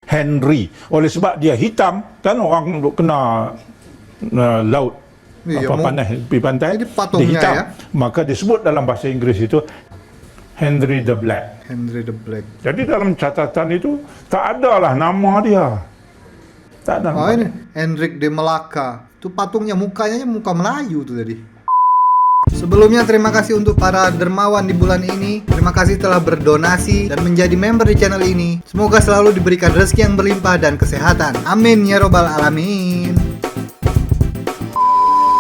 Henry. Oleh sebab dia hitam, kan orang kena laut panas di pantai, Ini dia patungnya hitam. ya. Maka disebut dalam bahasa Inggris itu Henry the Black. Henry the Black. Jadi dalam catatan itu tak ada lah nama dia. Tak ada. Oh nama. ini Hendrik de Melaka. Itu patungnya, mukanya muka Melayu tuh tadi. Sebelumnya terima kasih untuk para dermawan di bulan ini. Terima kasih telah berdonasi dan menjadi member di channel ini. Semoga selalu diberikan rezeki yang berlimpah dan kesehatan. Amin ya robbal alamin.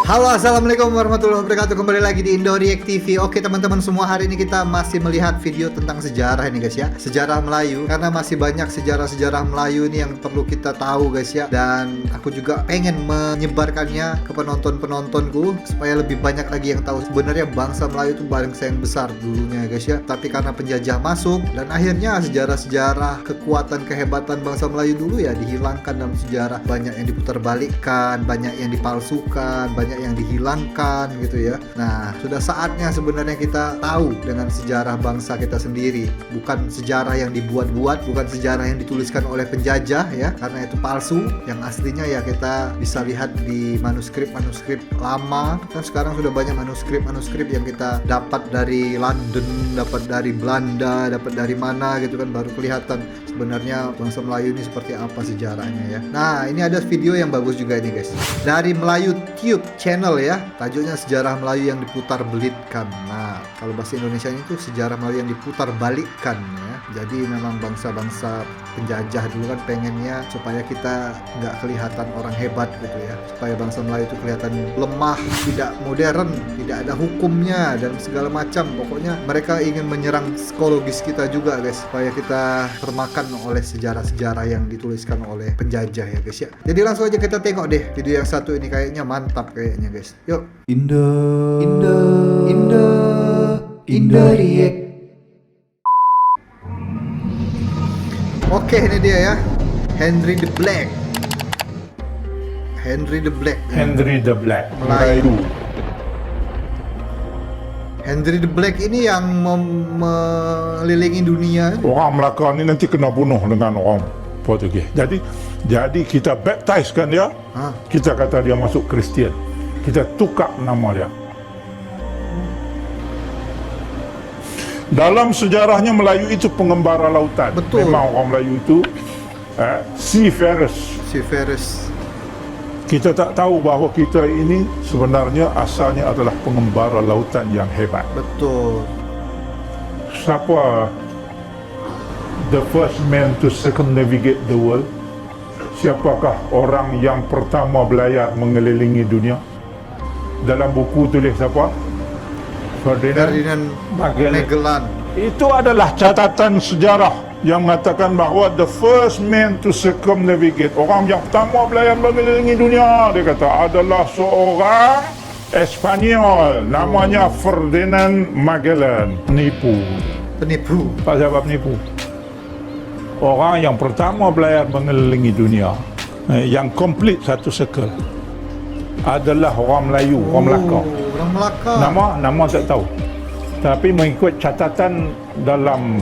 Halo, assalamualaikum warahmatullahi wabarakatuh. Kembali lagi di Indo React TV. Oke teman-teman semua, hari ini kita masih melihat video tentang sejarah ini guys ya. Sejarah Melayu, karena masih banyak sejarah-sejarah Melayu ini yang perlu kita tahu guys ya. Dan aku juga pengen menyebarkannya ke penonton-penontonku supaya lebih banyak lagi yang tahu. Sebenarnya bangsa Melayu itu bangsa yang besar dulunya guys ya. Tapi karena penjajah masuk dan akhirnya sejarah-sejarah kekuatan kehebatan bangsa Melayu dulu ya dihilangkan dalam sejarah. Banyak yang diputarbalikkan, banyak yang dipalsukan, banyak yang dihilangkan gitu ya. Nah, sudah saatnya sebenarnya kita tahu dengan sejarah bangsa kita sendiri, bukan sejarah yang dibuat-buat, bukan sejarah yang dituliskan oleh penjajah ya, karena itu palsu. Yang aslinya ya kita bisa lihat di manuskrip-manuskrip lama. Kan sekarang sudah banyak manuskrip-manuskrip yang kita dapat dari London, dapat dari Belanda, dapat dari mana gitu kan, baru kelihatan sebenarnya bangsa Melayu ini seperti apa sejarahnya ya. Nah, ini ada video yang bagus juga ini guys. Dari Melayu Tube channel ya, tajuknya Sejarah Melayu yang Diputar Belitkan. Nah, kalau bahasa Indonesia itu sejarah Melayu yang diputar balikkan ya. Jadi memang bangsa-bangsa penjajah dulu kan pengennya supaya kita nggak kelihatan orang hebat gitu ya, supaya bangsa Melayu itu kelihatan lemah, tidak modern, tidak ada hukumnya dan segala macam. Pokoknya mereka ingin menyerang psikologis kita juga guys, supaya kita termakan oleh sejarah-sejarah yang dituliskan oleh penjajah ya guys ya. Jadi langsung aja kita tengok deh video yang satu ini, kayaknya mantap kayaknya guys. Yuk. Indo React. Oke, ini dia ya. Henry the Black. Henry the Black. Henry the Black. Melayu. Henry the Black ini yang melilingi dunia. Orang Melaka ni nanti kena bunuh dengan orang Portugis. Jadi kita baptisekan dia. Kita kata dia masuk Kristian. Kita tukar nama dia. Dalam sejarahnya Melayu itu pengembara lautan. Betul. Memang orang Melayu itu seafarers. Seafarers. Kita tak tahu bahawa kita ini sebenarnya asalnya adalah pengembara lautan yang hebat. Betul. Siapa the first man to circumnavigate the world? Siapakah orang yang pertama berlayar mengelilingi dunia? Dalam buku tulis siapa? Ferdinand Magellan. Itu adalah catatan sejarah yang mengatakan bahawa the first man to circumnavigate, orang yang pertama berlayar mengelilingi dunia, dia kata adalah seorang Espanyol namanya Ferdinand Magellan. Penipu. Apa sebab penipu? Orang yang pertama berlayar mengelilingi dunia, yang komplit satu circle, adalah orang Melayu, orang Melaka. Orang Melaka. Nama tak tahu. Tapi mengikut catatan dalam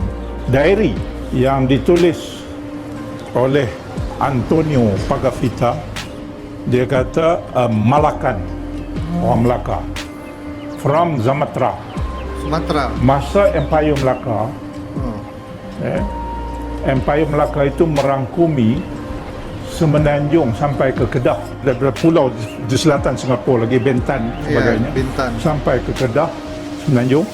diary yang ditulis oleh Antonio Pagafita, dia kata Malakan, orang Melaka, from Sumatra. Masa Empire Melaka, Empire Melaka itu merangkumi Semenanjung sampai ke Kedah, daripada pulau di selatan Singapura lagi Bintan sebagainya, Bintan. sampai ke Kedah, Semenanjung,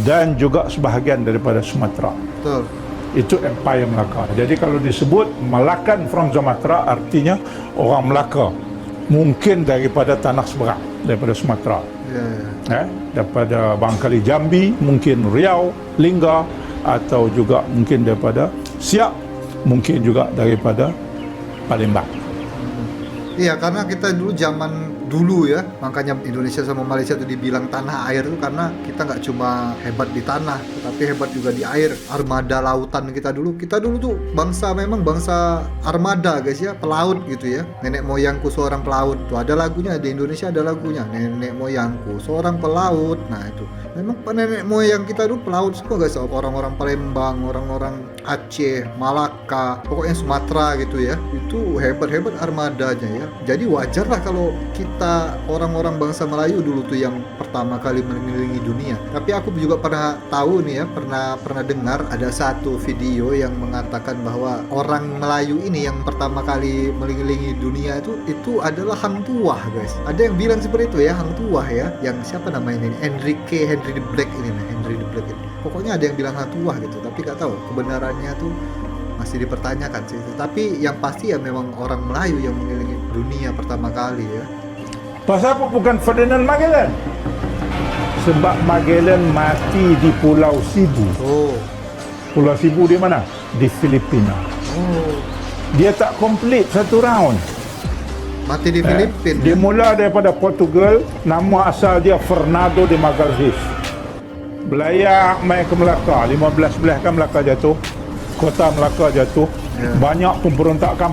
dan juga sebahagian daripada Sumatera. Betul. Itu Empire Melaka. Jadi kalau disebut Malakan from Sumatera, artinya orang Melaka, mungkin daripada tanah seberang, daripada Sumatera, daripada barangkali Jambi, mungkin Riau, Lingga, atau juga mungkin daripada Siak, mungkin juga daripada Palembang. Iya, karena kita dulu zaman dulu ya, makanya Indonesia sama Malaysia itu dibilang tanah air itu karena kita nggak cuma hebat di tanah, tetapi hebat juga di air. Armada lautan kita dulu tuh memang bangsa armada guys ya, pelaut gitu ya. Nenek moyangku seorang pelaut, tuh ada lagunya di Indonesia, ada lagunya nenek moyangku seorang pelaut. Nah itu memang nenek moyang kita dulu pelaut semua guys, orang-orang Palembang, orang-orang Aceh, Malaka, pokoknya Sumatera gitu ya. Itu hebat-hebat armadanya ya. Jadi wajar lah kalau kita orang-orang bangsa Melayu dulu tuh yang pertama kali mengelilingi dunia. Tapi aku juga pernah tahu nih ya, pernah dengar ada satu video yang mengatakan bahwa orang Melayu ini yang pertama kali mengelilingi dunia itu adalah Hang Tuah, guys. Ada yang bilang seperti itu ya, Hang Tuah ya. Yang siapa namanya ini? Henry the Black ini, Henry the Black ini. Pokoknya ada yang bilang Hang Tuah gitu, tapi nggak tahu kebenarannya tuh masih dipertanyakan sih. Tapi yang pasti ya memang orang Melayu yang mengelilingi dunia pertama kali ya. Pasal apa bukan Ferdinand Magellan? Sebab Magellan mati di Pulau Cebu. Oh. Pulau Cebu di mana? Di Filipina. Oh. Dia tak komplit satu round. Mati di Filipina. Dia mula daripada Portugal, nama asal dia Fernando de Magalhães. Belayak main ke Melaka, 15 belas kan Melaka jatuh. Kota Melaka jatuh. Banyak pemberontakan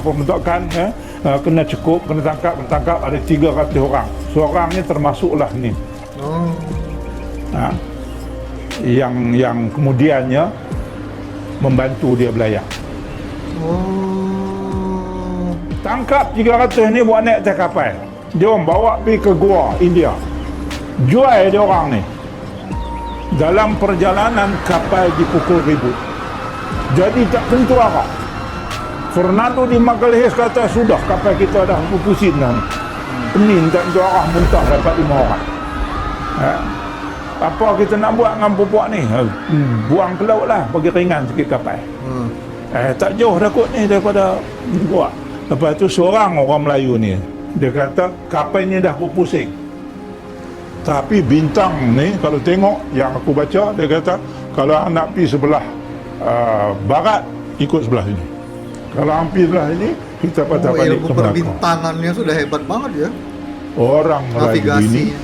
kena cukup, kena tangkap, ada 300 orang. Seorangnya termasuklah ni. Oh. Yang kemudiannya membantu dia belayak. Oh. Tangkap 300 ni buat naik atas kapal. Dia orang bawa pergi ke Goa, India. Jual dia orang ni. Dalam perjalanan kapal dipukul ribut. Jadi tak tentu arah. Fernando de Magalhães kata sudah kapal kita dah berpusing dah. Pening tak tentu arah, muntah dapat 5 orang. Apa kita nak buat dengan pupuk ni? Buang ke laut lah, bagi ringan sikit kapal. Tak jauh dah kot ni daripada Goa. Lepas tu seorang orang Melayu ni, dia kata kapal ni dah berpusing. Tapi bintang ni kalau tengok yang aku baca, dia kata kalau nak pergi sebelah barat, ikut sebelah sini. Kalau pergi sebelah sini, kita patah balik ilmu ke Melaka. perbintangannya sudah hebat banget ya. Orang Melayu ini Navigasinya.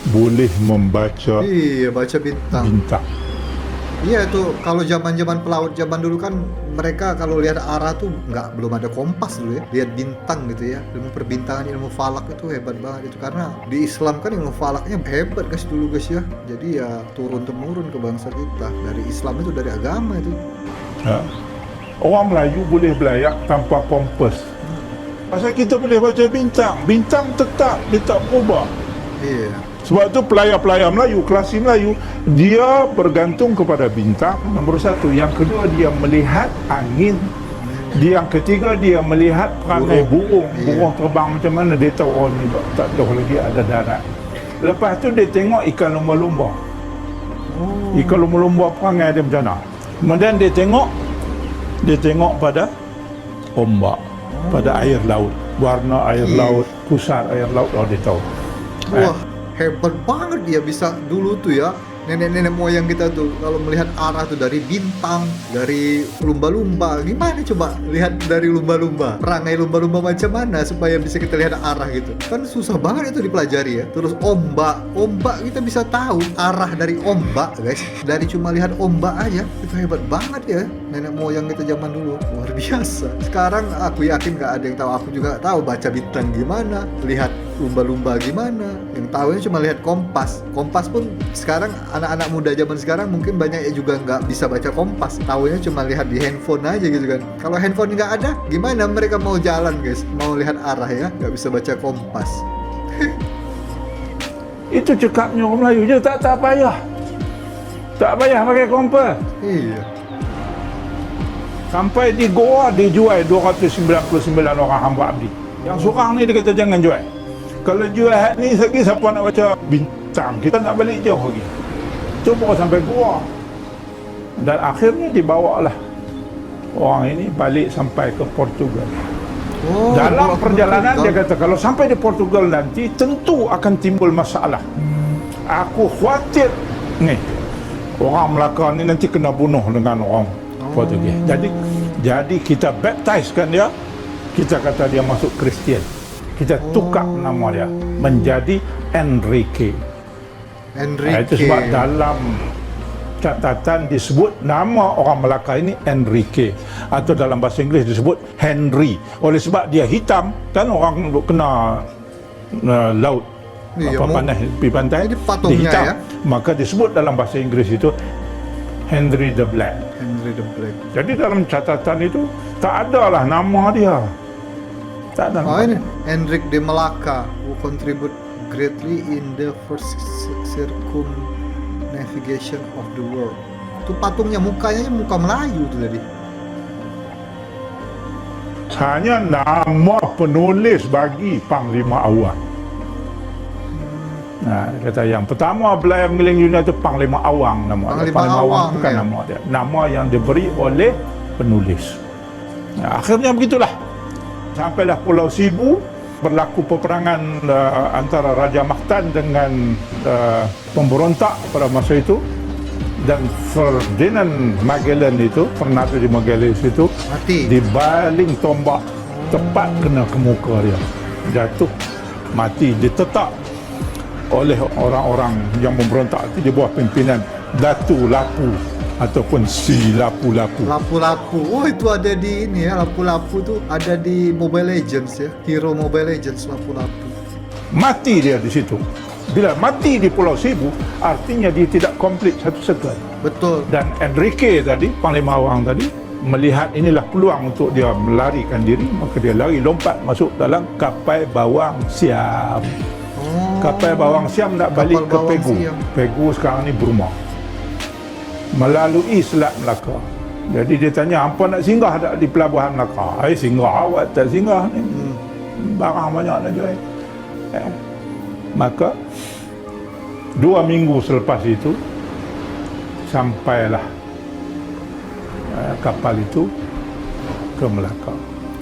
boleh membaca Iya, baca bintang. bintang. Iya tuh, kalau zaman-zaman pelaut zaman dulu kan mereka kalau lihat arah tuh belum ada kompas dulu ya, lihat bintang gitu ya. Ilmu perbintangan, ilmu falak itu hebat banget itu, karena di Islam kan ilmu falaknya hebat guys dulu guys ya. Jadi ya turun temurun ke bangsa kita, dari Islam itu, dari agama itu. Orang Melayu boleh belayak tanpa kompas. Pasal kita boleh baca bintang. Bintang tetap, dia tak berubah. Iya. Sebab tu pelayar-pelayar Melayu, klasik Melayu, dia bergantung kepada bintang, nombor satu. Yang kedua, dia melihat angin. Yang ketiga, dia melihat perangai burung. Burung terbang macam mana, dia tahu, oh ni tak jauh lagi ada darat. Lepas tu dia tengok ikan lumba-lumba. Ikan lumba-lumba perangai dia macam mana. Kemudian dia tengok pada ombak, pada air laut. Warna air laut, pusat air laut, oh dia tahu. Wah, hebat banget dia bisa dulu tuh ya. Nenek-nenek moyang kita tuh kalau melihat arah tuh dari bintang, dari lumba-lumba. Gimana coba lihat dari lumba-lumba? Perangai lumba-lumba macam mana supaya bisa kita lihat arah gitu? Kan susah banget itu dipelajari ya. Terus ombak kita bisa tahu arah dari ombak, guys. Dari cuma lihat ombak aja, itu hebat banget ya. Nenek moyang kita zaman dulu, luar biasa. Sekarang aku yakin gak ada yang tahu. Aku juga tahu baca bintang gimana, lihat lumba-lumba gimana. Yang tahunya cuma lihat kompas. Kompas pun sekarang anak-anak muda zaman sekarang mungkin banyak yang juga nggak bisa baca kompas. Tahunya cuma lihat di handphone aja gitu kan. Kalau handphone nggak ada, gimana mereka mau jalan guys? Mau lihat arah ya, nggak bisa baca kompas. Itu cakapnya orang Melayu je, tak payah. Tak payah pakai kompas. Iya. Sampai di Goa dijual 299 orang hamba abdi. Yang seorang ni dia kata jangan jual. Kalau jual ni lagi siapa nak baca bintang? Kita nak balik jauh lagi. Cuba sampai Goa. Dan akhirnya dibawalah orang ini balik sampai ke Portugal. Dalam perjalanan dia kata kalau sampai di Portugal nanti tentu akan timbul masalah. Aku khawatir ni orang Melaka ni nanti kena bunuh dengan orang Portugis. Jadi kita baptisekan dia. Kita kata dia masuk Kristian. Kita tukar nama dia menjadi Enrique. Itu sebab dalam catatan disebut nama orang Melaka ini Enrique, atau dalam bahasa Inggeris disebut Henry. Oleh sebab dia hitam, kan orang kena laut panas di pantai dia hitam, ya? Maka disebut dalam bahasa Inggeris itu Henry the Black. Henry the Black. Jadi dalam catatan itu tak ada lah nama dia. Tak ada Oh nama. ini Hendrik de Malacca who contribute greatly in the first circumnavigation of the world. Itu patungnya mukanya muka Melayu tuh tadi. Hanya nama penulis bagi Panglima Awang. Nah, dia kata yang pertama belayar mengelilingi dunia itu Panglima Awang nama dia. Panglima Awang, bukan ya. nama dia. Nama yang diberi oleh penulis. Nah, akhirnya begitulah. Sampailah Pulau Sibu, berlaku peperangan antara Raja Mactan dengan pemberontak pada masa itu. Dan Ferdinand Magellan itu, Fernando de Magalhães itu Mati. dibaling tombak tepat kena ke muka dia, jatuh mati, ditetak oleh orang-orang yang memberontak itu di bawah pimpinan Datu Lapu ataupun Si Lapu-Lapu. Lapu-lapu. Oh itu ada di ini ya, lapu-lapu tuh ada di Mobile Legends ya, Hero Mobile Legends lapu-lapu. Mati dia di situ. Bila mati di Pulau Sibu, artinya dia tidak komplit satu sekali. Betul. Dan Enrique tadi, Panglima Awang tadi, melihat inilah peluang untuk dia melarikan diri, maka dia lari lompat masuk dalam kapal bawang Siam. Oh. Kapal bawang Siam nak balik Kapal ke bawang Pegu. Siam. Pegu sekarang ni Burma. Melalui Selat Melaka. Jadi dia tanya, apa nak singgah tak di pelabuhan Melaka? Singgah, awak tak singgah ni. Barang banyak nak jual. Maka 2 minggu selepas itu sampailah kapal itu ke Melaka.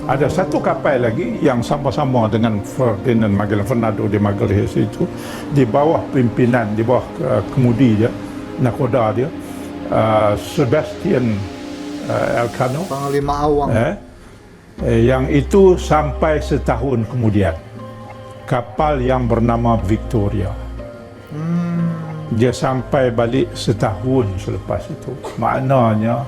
Ada satu kapal lagi yang sama-sama dengan Ferdinand Magellan, Fernando de Magalhães itu, di bawah pimpinan, di bawah kemudi dia, nakoda dia, Sebastian Elcano, Panglima Awang. yang itu sampai setahun kemudian. Kapal yang bernama Victoria. Dia sampai balik setahun selepas itu. Maknanya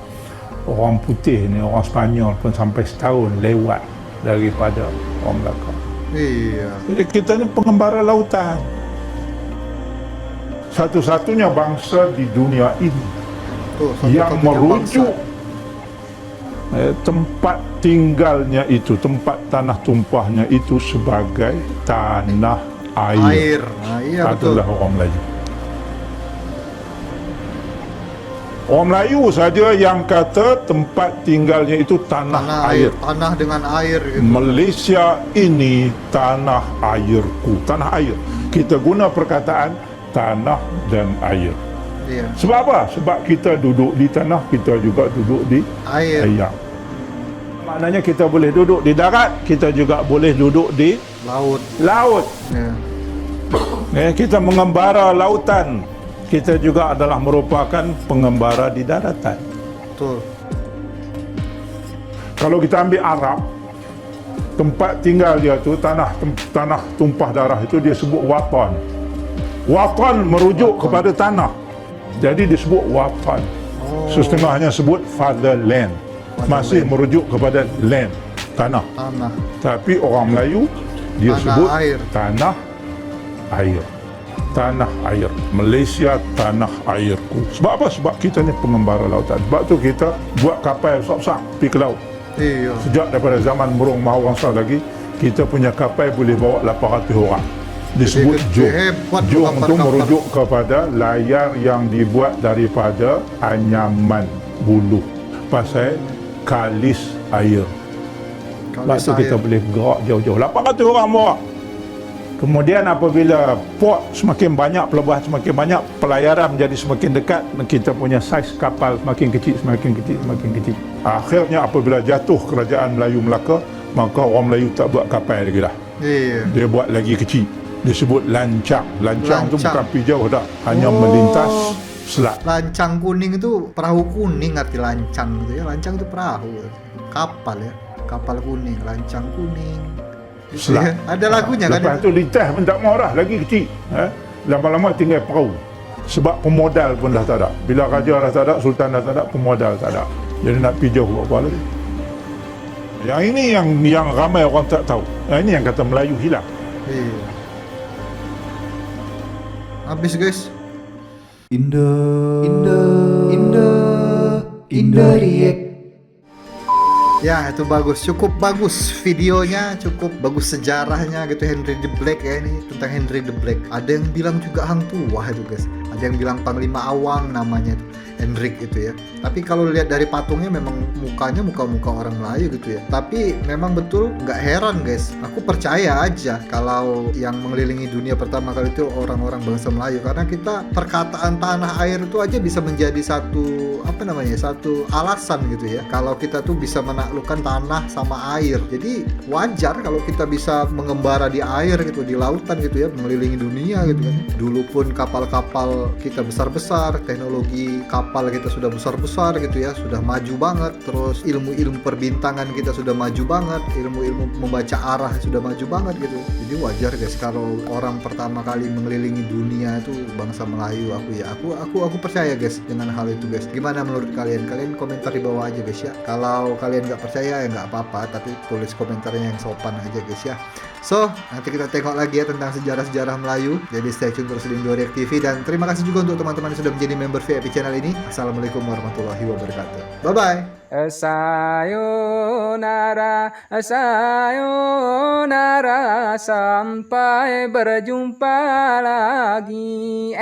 orang putih ni, orang Sepanyol pun sampai setahun lewat daripada orang Melaka. Iya. Jadi kita ni pengembara lautan. Satu-satunya bangsa di dunia ini Tuh, yang satu-satunya merujuk bangsa. tempat tinggalnya itu, tempat tanah tumpahnya itu sebagai tanah air. Nah, iya betul. Adalah orang Melayu. Orang Melayu saja yang kata tempat tinggalnya itu tanah air. Tanah dengan air gitu. Malaysia ini tanah airku, tanah air. Kita guna perkataan tanah dan air. Iya. Sebab apa? Sebab kita duduk di tanah, kita juga duduk di Air. air. Maknanya kita boleh duduk di darat, kita juga boleh duduk di laut. Ya. Kita mengembara lautan, kita juga adalah merupakan pengembara di daratan. Betul. Kalau kita ambil Arab, tempat tinggal dia tu, tanah tumpah darah itu dia sebut watan. Watan merujuk kepada tanah. Jadi disebut watan. Setengahnya sebut fatherland. Masih merujuk kepada land, tanah. Tapi orang Melayu dia Tanah sebut air. tanah air. Tanah air. Malaysia tanah airku. Sebab apa? Sebab kita ni pengembara lautan. Sebab tu kita buat kapal besar-besar pergi ke laut. Iya. Sejak daripada zaman Murung Mahawangsa lagi, kita punya kapal boleh bawa 800 orang. Disebut jong. hebat tu Jong itu kapal-kapal. merujuk kepada layar yang dibuat daripada anyaman bulu. Pasal kalis air. Sebab tu kita boleh gerak jauh-jauh. 800 orang bawa. Kemudian apabila port semakin banyak, pelabuhan semakin banyak, pelayaran menjadi semakin dekat, dan kita punya saiz kapal semakin kecil, semakin kecil, semakin kecil. Akhirnya apabila jatuh kerajaan Melayu Melaka, maka orang Melayu tak buat kapal lagi dah. Iya. Dia buat lagi kecil. Disebut lancang. Lancang tu bukan pergi jauh dah, hanya Oh. melintas selat. Lancang kuning itu perahu kuning, arti lancang gitu ya. Lancang itu perahu, kapal ya. Kapal kuning, lancang kuning. Selat. Ya, ada lagunya kan? Lepas tu lintas pun tak mau dah, lagi kecil. Lama-lama tinggal perahu. Sebab pemodal pun dah tak ada. Bila raja dah tak ada, sultan dah tak ada, pemodal tak ada. Jadi nak pergi jauh buat apa lagi. Yang ini yang ramai orang tak tahu. Yang ini yang kata Melayu hilang. Iya. Habis guys. Indah Indoriek. Ya itu bagus, cukup bagus videonya, cukup bagus sejarahnya gitu. Henry the Black ya, ini tentang Henry the Black. Ada yang bilang juga hang tua itu guys, ada yang bilang Panglima Awang namanya itu, Hendrik itu ya. Tapi kalau lihat dari patungnya memang mukanya muka-muka orang Melayu gitu ya. Tapi memang betul nggak heran guys, aku percaya aja kalau yang mengelilingi dunia pertama kali itu orang-orang bangsa Melayu, karena kita perkataan tanah air itu aja bisa menjadi satu apa namanya, satu alasan gitu ya, kalau kita tuh bisa menaklukkan tanah sama air. Jadi wajar kalau kita bisa mengembara di air gitu, di lautan gitu ya, mengelilingi dunia gitu kan. Dulu pun kapal-kapal kita besar-besar, teknologi kapal kita sudah besar-besar gitu ya, sudah maju banget. Terus ilmu-ilmu perbintangan kita sudah maju banget, ilmu-ilmu membaca arah sudah maju banget gitu. Jadi wajar guys kalau orang pertama kali mengelilingi dunia itu bangsa Melayu. Aku percaya guys dengan hal itu guys. Gimana menurut kalian? Kalian komentar di bawah aja guys ya. Kalau kalian nggak percaya ya nggak apa-apa, tapi tulis komentarnya yang sopan aja guys ya. So, nanti kita tengok lagi ya tentang sejarah-sejarah Melayu. Jadi stay tune terus di Indoriek TV. Dan terima kasih juga untuk teman-teman yang sudah menjadi member VIP channel ini. Assalamualaikum warahmatullahi wabarakatuh. Bye-bye. Sayonara, sayonara, sampai berjumpa lagi.